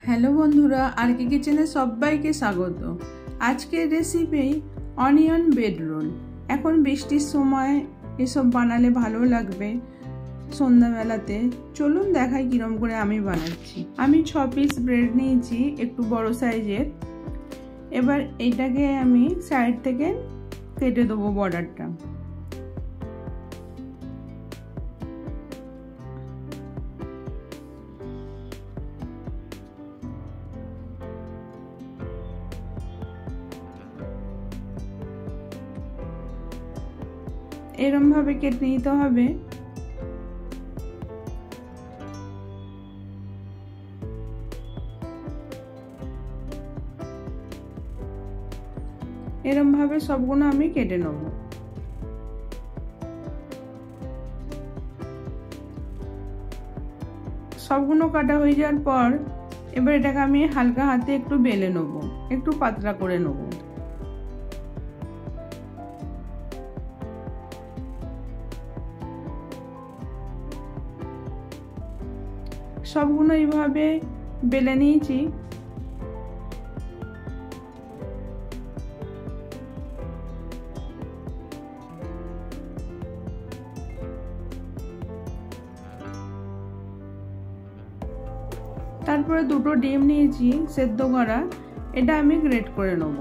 Hello বন্ধুরা, আরকে কিচেনে সবাইকে স্বাগত। আজকের রেসিপি অনিয়ন ব্রেড রোল। এখন বৃষ্টির সময় এসব বানালে ভালো লাগবে সন্ধ্যাবেলাতে। চলুন দেখাই কিরম করে আমি বানাচ্ছি। আমি 6 পিস ব্রেড নিয়েছি, একটু বড় সাইজের। এবার এইটাকে আমি সাইড থেকে কেটে দেবো বর্ডারটা। এরম ভাবে কেটে নিতে হবে। এরম ভাবে সবগুলো আমি কেটে নেব। সবগুলো কাটা হয়ে যাওয়ার পর এবার এটাকে আমি হালকা হাতে একটু বেলে নেব, একটু পাতলা করে নেব। সবগুলো এইভাবে বেলে নিয়েছি। তারপরে দুটো ডিম নিয়েছি সেদ্ধ করা, এটা আমি গ্রেট করে নেব।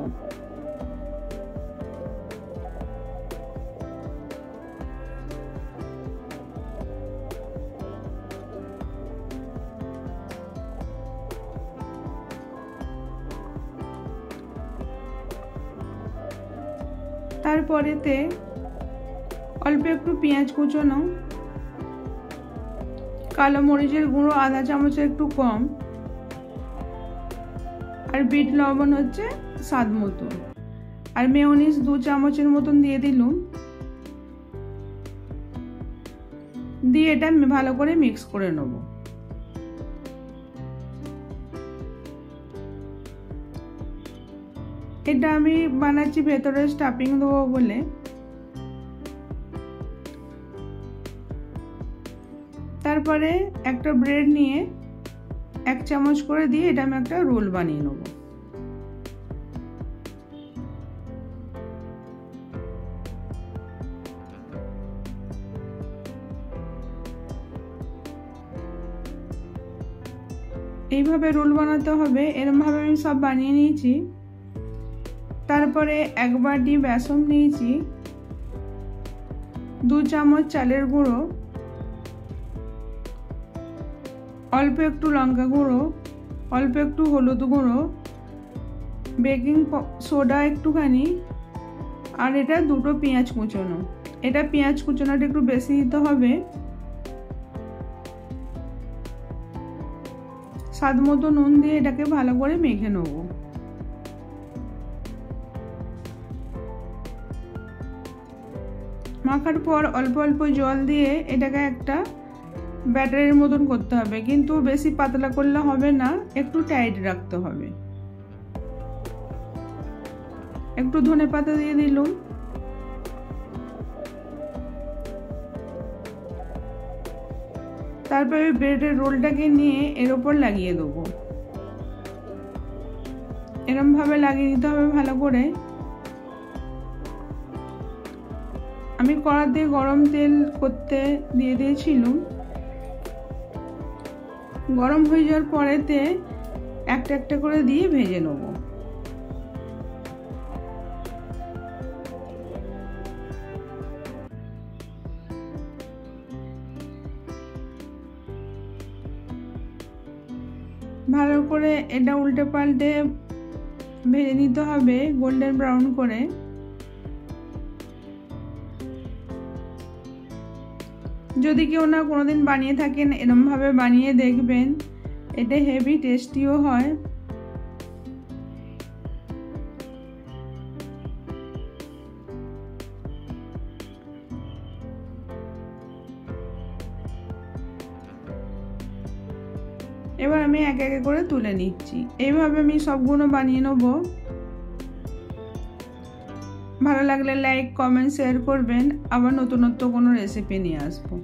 তারপরেতে অল্প একটু পেঁয়াজ কুচোনো, কালো মরিচের গুঁড়ো আধা চামচের একটু কম, আর বিট লবণ হচ্ছে স্বাদ মতো, আর মেয়োনিজ 2 চামচের মতন দিয়ে দিলুম। দিয়ে এটা ভালো করে মিক্স করে নেব। এটা আমি বানাচ্ছি ভেতরে স্টাফিং দেবো বলে। তারপরে একটা ব্রেড নিয়ে 1 চামচ করে দিয়ে এটা আমি একটা রোল বানিয়ে নেব। এইভাবে রোল বানাতে হবে। এরকম ভাবে আমি সব বানিয়ে নিয়েছি। তারপরে 1 বাটি বেসন নিয়েছি, 2 চামচ চালের গুঁড়ো, অল্প একটু লঙ্কা গুঁড়ো, অল্প একটু হলুদ গুঁড়ো, বেকিং সোডা একটুখানি, আর এটা দুটো পেঁয়াজ কুচোনো। এটা পেঁয়াজ কুচোনোটা একটু বেশি দিতে হবে। স্বাদ মতো নুন দিয়ে এটাকে ভালো করে মেখে নেব। মাখার পর অল্প অল্প জল দিয়ে এটাকে একটা ব্যাটারের মতন করতে হবে, কিন্তু বেশি পাতলা করলে হবে না, একটু টাইট রাখতে হবে। একটু ধনেপাতা দিয়ে দিলুম। তারপরে ব্রেডের রোলটাকে নিয়ে এর উপর লাগিয়ে দেবো। এরকম ভাবে লাগিয়ে দিতে হবে ভালো করে। আমি কড়াতে গরম তেল করতে দিয়ে দিয়েছিলাম। গরম হয়ে যাওয়ার পরেতে একটা একটা করে দিয়ে ভেজে নেব। ভালো করে এটা উল্টে পাল্টে ভেজে নিতে হবে গোল্ডেন ব্রাউন করে। যদি কেউ না কোনোদিন বানিয়ে থাকেন, এরকম ভাবে বানিয়ে দেখবেন, এটা হেভি টেস্টিও হয়। এবার আমি এক এক করে তুলে নিচ্ছি। এইভাবে আমি সবগুলো বানিয়ে নেব। ভালো লাগলে লাইক, কমেন্ট, শেয়ার করবেন। আবার নতুনত্ব কোনো রেসিপি নিয়ে আসবো।